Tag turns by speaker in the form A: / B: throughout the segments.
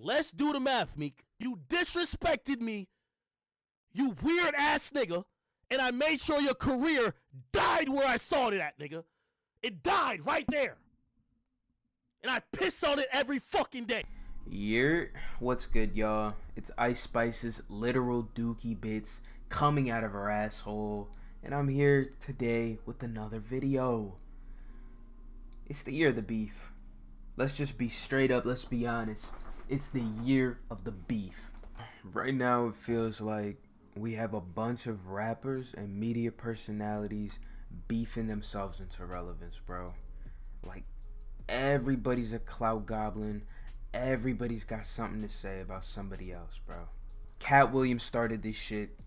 A: Let's do the math, Meek. You disrespected me, you weird ass nigga, and I made sure your career died where I saw it at, nigga. It died right there. And I piss on it every fucking day.
B: What's good, y'all? It's Ice Spice's literal dookie bits coming out of her asshole, and I'm here today with another video. It's the year of the beef. Let's just be straight up, let's be honest. It's the year of the beef. Right now it feels like we have a bunch of rappers and media personalities beefing themselves into relevance, bro. Like, everybody's a clout goblin. Everybody's got something to say about somebody else, bro. Cat Williams started this shit.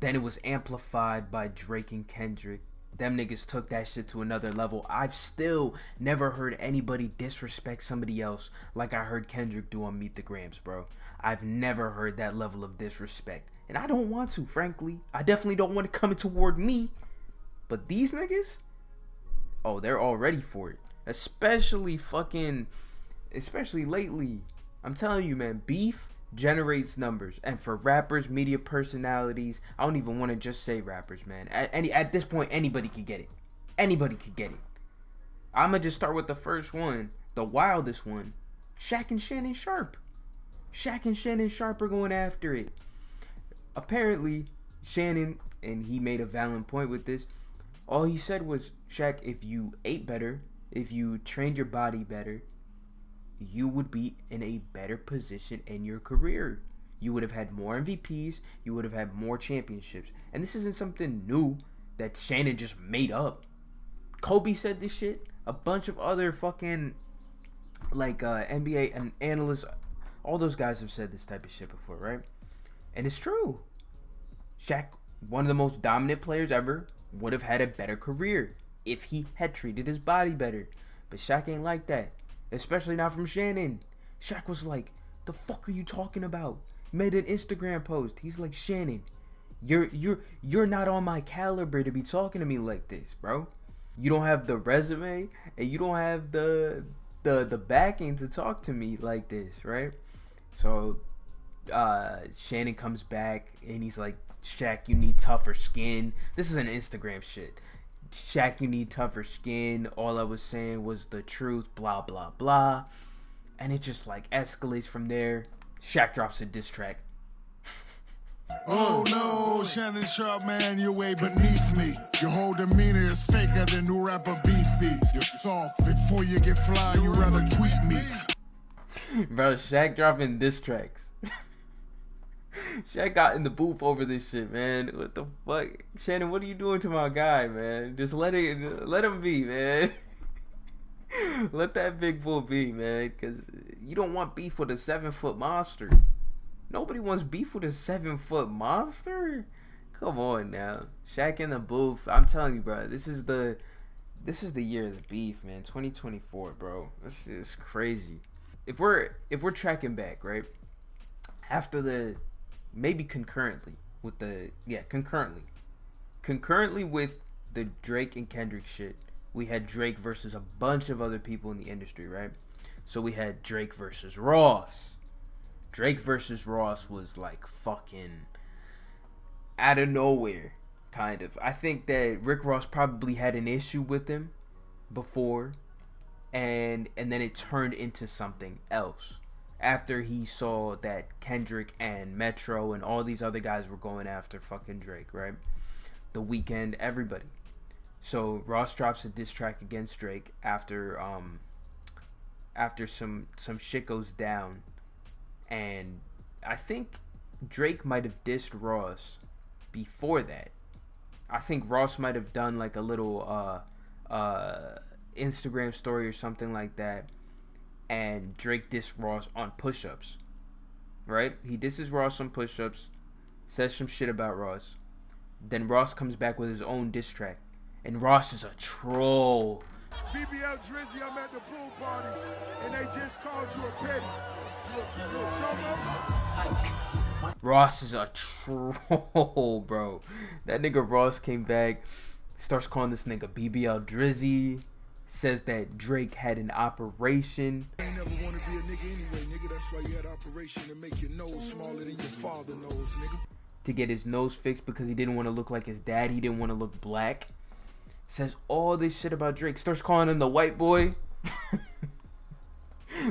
B: Then it was amplified by Drake and Kendrick. Them niggas took that shit to another level. I've still never heard anybody disrespect somebody else like I heard Kendrick do on Meet the Grams, bro. I've never heard that level of disrespect. And I don't want to, frankly. I definitely don't want it coming toward me. But these niggas, oh, they're all ready for it. Especially lately. I'm telling you, man, beef generates numbers. And for rappers, media personalities, I don't even want to just say rappers, man. At this point, anybody could get it. Anybody could get it. I'm going to just start with the first one, the wildest one. Shaq and Shannon Sharpe. Shaq and Shannon Sharpe are going after it. Apparently, Shannon, and he made a valid point with this, all he said was, Shaq, if you ate better, if you trained your body better, you would be in a better position in your career. You would have had more MVPs. You would have had more championships. And this isn't something new that Shannon just made up. Kobe said this shit. A bunch of other fucking NBA and analysts, all those guys have said this type of shit before, right? And it's true. Shaq, one of the most dominant players ever, would have had a better career if he had treated his body better. But Shaq ain't like that. Especially not from Shannon. Shaq was like, the fuck are you talking about? Made an Instagram post. He's like, Shannon, you're not on my caliber to be talking to me like this, bro. You don't have the resume and you don't have the backing to talk to me like this, right? So Shannon comes back and he's like, Shaq, you need tougher skin. This is an Instagram shit. Shaq, you need tougher skin. All I was saying was the truth, blah, blah, blah. And it just like escalates from there. Shaq drops a diss track.
C: Oh no, Shannon Sharpe, man, you're way beneath me. Your whole demeanor is faker than new rapper Beefy. You're soft, before you get fly, you rather tweet me.
B: Bro, Shaq dropping diss tracks. Shaq got in the booth over this shit, man. What the fuck? Shannon, what are you doing to my guy, man? Just let him be, man. Let that big bull be, man. Because you don't want beef with a 7-foot monster. Nobody wants beef with a 7-foot monster. Come on now. Shaq in the booth. I'm telling you, bro. This is the year of the beef, man. 2024, bro. This is crazy. If we're tracking back, right? After the maybe concurrently with the Drake and Kendrick shit, we had Drake versus a bunch of other people in the industry, right? So we had Drake versus Ross. Drake versus Ross was like fucking out of nowhere, kind of. I think that Rick Ross probably had an issue with him before, and then it turned into something else after he saw that Kendrick and Metro and all these other guys were going after fucking Drake, right? The Weeknd, everybody. So Ross drops a diss track against Drake after some shit goes down, and I think Drake might have dissed Ross before that. I think Ross might have done like a little Instagram story or something like that, and Drake dissed Ross on push-ups, right? He disses Ross on push-ups, says some shit about Ross. Then Ross comes back with his own diss track, and Ross is a troll.
C: BBL Drizzy, I'm at the pool party, and they just called you a petty. You a chumbo?
B: Ross is a troll, bro. That nigga Ross came back, starts calling this nigga BBL Drizzy, says that Drake had an operation.
C: I ain't never wanna be a nigga anyway, nigga. That's why you had operation to make your nose smaller than your father nose, nigga.
B: To get his nose fixed because he didn't want to look like his dad. He didn't want to look black. Says all this shit about Drake. Starts calling him the white boy.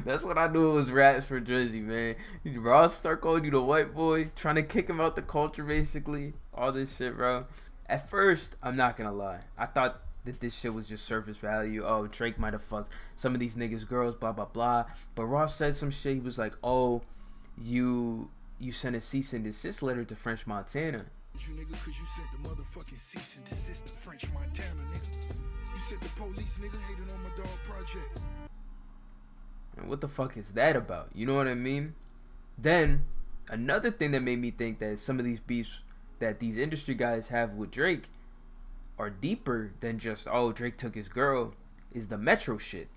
B: That's what I knew it was raps for Drizzy, man. Ross start calling you the white boy. Trying to kick him out the culture, basically. All this shit, bro. At first, I'm not going to lie. I thought that this shit was just surface value. Oh, Drake might have fucked some of these niggas' girls, blah, blah, blah. But Ross said some shit. He was like, oh, you sent a cease and desist letter to French Montana.
C: You nigga, cause you sent the motherfucking cease and desist to French Montana, nigga. You sent the police, nigga, hating on my dog project.
B: And what the fuck is that about? You know what I mean? Then, another thing that made me think that some of these beefs that these industry guys have with Drake are deeper than just, oh, Drake took his girl, is the Metro shit.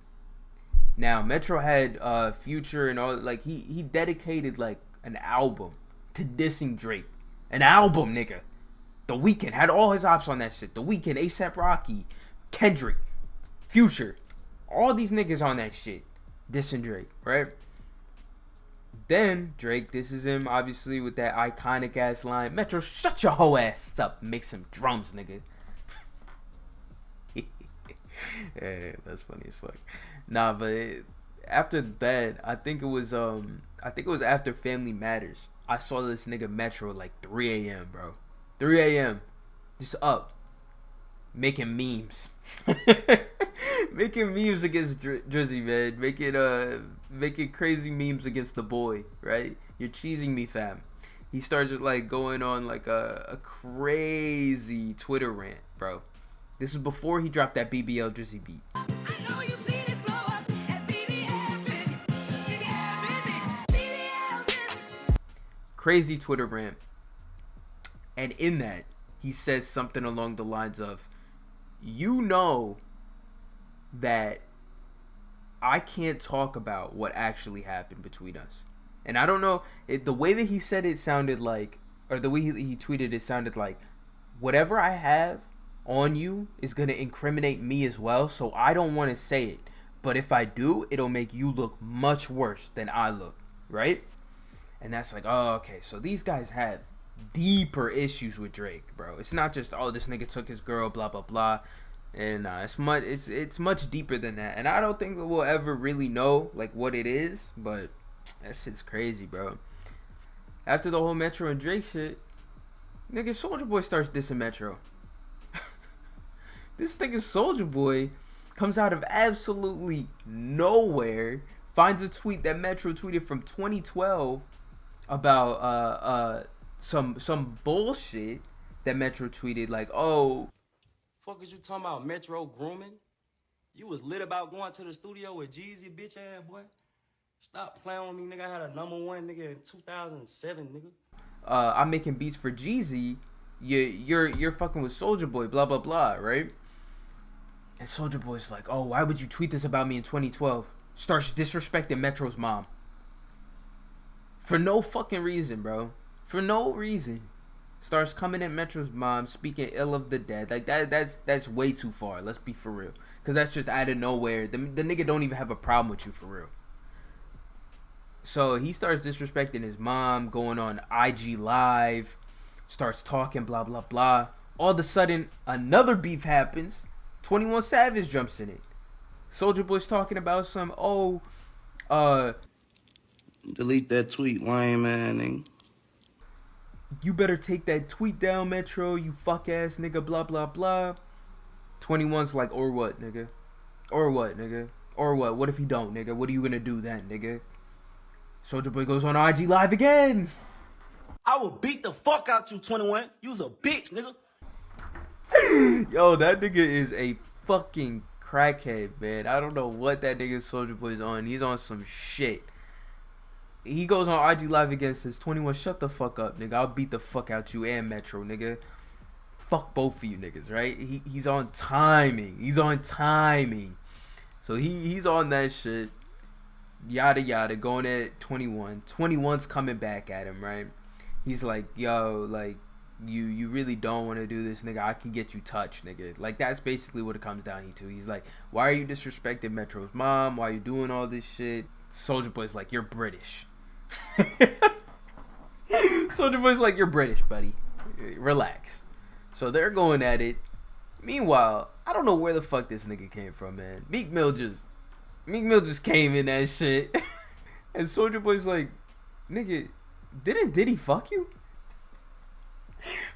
B: Now, Metro had Future and all, like, he dedicated, like, an album to dissing Drake. An album, nigga. The Weeknd had all his ops on that shit. The Weeknd, A$AP Rocky, Kendrick, Future. All these niggas on that shit. Dissing Drake, right? Then Drake disses him, obviously, with that iconic ass line, Metro, shut your hoe ass up. Make some drums, nigga. Yeah, that's funny as fuck. Nah, but after that, I think it was after Family Matters. I saw this nigga Metro like 3 a.m., bro. 3 a.m. Just up. Making memes. Making memes against Drizzy, man. Making crazy memes against the boy, right? You're cheesing me, fam. He started like going on like a crazy Twitter rant, bro. This is before he dropped that BBL Drizzy beat.
D: I know you see this glow up as BBL Drizzy. BBL Drizzy.
B: Crazy Twitter rant. And in that, he says something along the lines of, you know that I can't talk about what actually happened between us. And I don't know, the way that he said it sounded like, or the way he tweeted it sounded like, whatever I have on you is going to incriminate me as well, so I don't want to say it. But if I do, it'll make you look much worse than I look, right? And that's like, oh, okay, so these guys have deeper issues with Drake, bro. It's not just, oh, this nigga took his girl, blah, blah, blah. And it's much deeper than that. And I don't think that we'll ever really know, like, what it is, but that shit's crazy, bro. After the whole Metro and Drake shit, nigga, Soulja Boy starts dissing Metro. This nigga Soulja Boy comes out of absolutely nowhere, finds a tweet that Metro tweeted from 2012 about some bullshit that Metro tweeted, like, oh,
E: Fuck is you talking about, Metro grooming? You was lit about going to the studio with Jeezy, bitch ass boy. Stop playing with me, nigga. I had a #1 nigga in 2007, nigga.
B: I'm making beats for Jeezy. You're fucking with Soulja Boy, blah blah blah, right? And Soulja Boy's like, oh, why would you tweet this about me in 2012? Starts disrespecting Metro's mom. For no fucking reason, bro. For no reason. Starts coming at Metro's mom, speaking ill of the dead. Like, that's way too far. Let's be for real. Because that's just out of nowhere. The nigga don't even have a problem with you, for real. So he starts disrespecting his mom, going on IG Live, starts talking, blah, blah, blah. All of a sudden, another beef happens. 21 Savage jumps in it. Soulja Boy's talking about some,
F: delete that tweet, lame man, nigga.
B: You better take that tweet down, Metro, you fuck ass nigga, blah, blah, blah. 21's like, or what, nigga? Or what, nigga? Or what? What if he don't, nigga? What are you gonna do then, nigga? Soulja Boy goes on IG Live again.
E: I will beat the fuck out you, 21. You's a bitch, nigga.
B: Yo, that nigga is a fucking crackhead, man. I don't know what that nigga Soulja Boy's on. He's on some shit. He goes on IG Live again, says, 21, shut the fuck up, nigga. I'll beat the fuck out you and Metro, nigga. Fuck both of you niggas, right? He's on timing. He's on timing. So he's on that shit. Yada yada, going at 21. 21's coming back at him, right? He's like, yo, like, you really don't want to do this, nigga, I can get you touched, nigga. Like, that's basically what it comes down to. He's like, why are you disrespecting Metro's mom? Why are you doing all this shit? Soulja Boy's like, you're British. Soulja Boy's like, you're British, buddy. Relax. So they're going at it. Meanwhile, I don't know where the fuck this nigga came from, man. Meek Mill just came in that shit. And Soulja Boy's like, nigga, did he fuck you?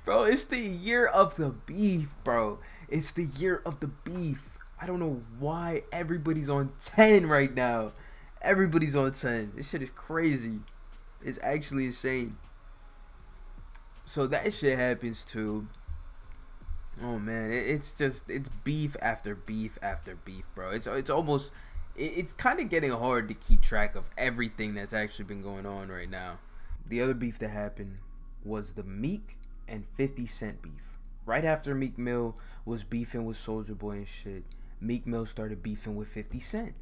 B: Bro, it's the year of the beef, bro. It's the year of the beef. I don't know why everybody's on 10 right now. Everybody's on 10. This shit is crazy. It's actually insane. So that shit happens too. Oh man, it's beef after beef after beef, bro. It's almost, it's kind of getting hard to keep track of everything that's actually been going on right now. The other beef that happened was the Meek and 50 Cent beef. Right after Meek Mill was beefing with Soulja Boy and shit, Meek Mill started beefing with 50 Cent.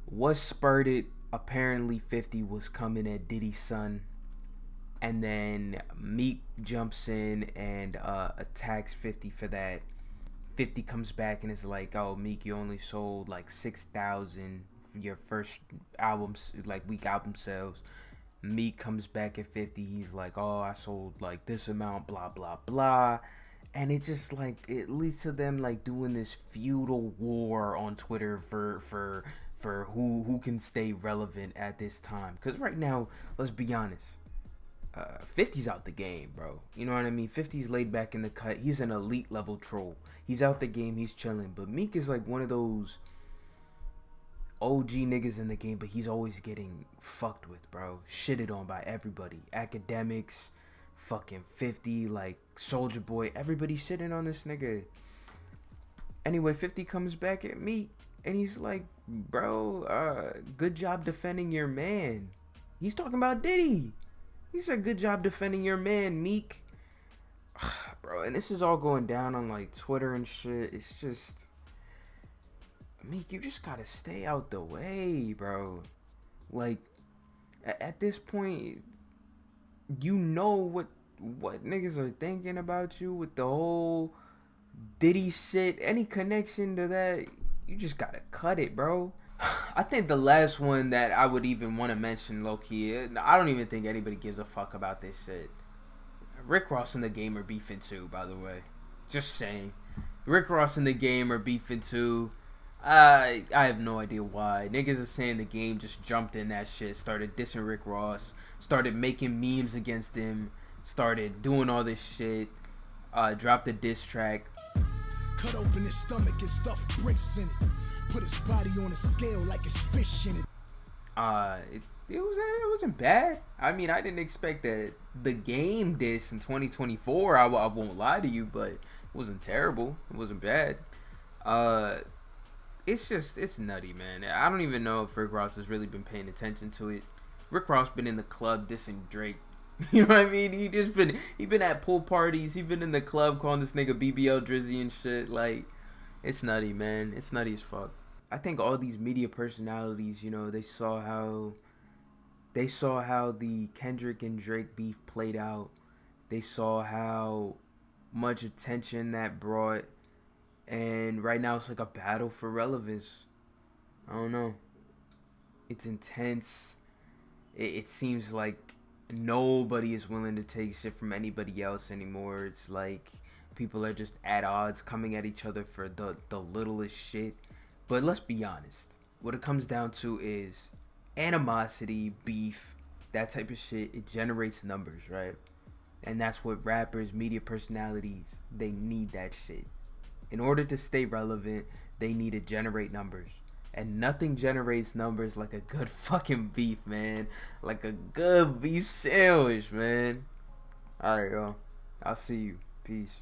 B: What spurred it? Apparently 50 was coming at Diddy's son, and then Meek jumps in and attacks 50 for that. 50 comes back and is like, oh, Meek, you only sold like 6,000 your first albums, like week album sales. Meek comes back at 50, he's like, oh, I sold like this amount, blah blah blah. And it just like, it leads to them like doing this feudal war on Twitter for who can stay relevant at this time. Because right now, let's be honest, 50's out the game, bro. You know what I mean? 50's laid back in the cut. He's an elite level troll. He's out the game. He's chilling. But Meek is like one of those OG niggas in the game, but he's always getting fucked with, bro. Shitted on by everybody. Academics, fucking 50, like Soulja Boy. Everybody's shitting on this nigga. Anyway, 50 comes back at Meek, and he's like, bro, good job defending your man. He's talking about Diddy. He said, good job defending your man, Meek. Bro, and this is all going down on like Twitter and shit. It's just, Meek, you just gotta stay out the way, bro. Like, at this point, you know what niggas are thinking about you with the whole Diddy shit. Any connection to that, you just gotta cut it, bro. I think the last one that I would even want to mention, low-key, I don't even think anybody gives a fuck about this shit. Rick Ross and The Game are beefing too, by the way. Just saying. Rick Ross and The Game are beefing too. I have no idea why. Niggas are saying The Game just jumped in that shit, started dissing Rick Ross, started making memes against him, started doing all this shit, dropped a diss track.
G: Cut open his stomach and stuff bricks in it. Put his body on a scale like it's fish in it.
B: It wasn't bad. I mean, I didn't expect that The Game diss in 2024. I won't lie to you, but it wasn't terrible. It wasn't bad. It's nutty, man. I don't even know if Rick Ross has really been paying attention to it. Rick Ross been in the club dissing Drake. You know what I mean? He been at pool parties. He been in the club calling this nigga BBL Drizzy and shit. Like, it's nutty, man. It's nutty as fuck. I think all these media personalities, you know, they saw how the Kendrick and Drake beef played out. They saw how much attention that brought, and right now it's like a battle for relevance. I don't know. It's intense. It seems like nobody is willing to take shit from anybody else anymore. It's like people are just at odds, coming at each other for the littlest shit. But let's be honest. What it comes down to is animosity, beef, that type of shit. It generates numbers, right? And that's what rappers, media personalities, they need that shit. In order to stay relevant, they need to generate numbers. And nothing generates numbers like a good fucking beef, man. Like a good beef sandwich, man. Alright, y'all. I'll see you. Peace.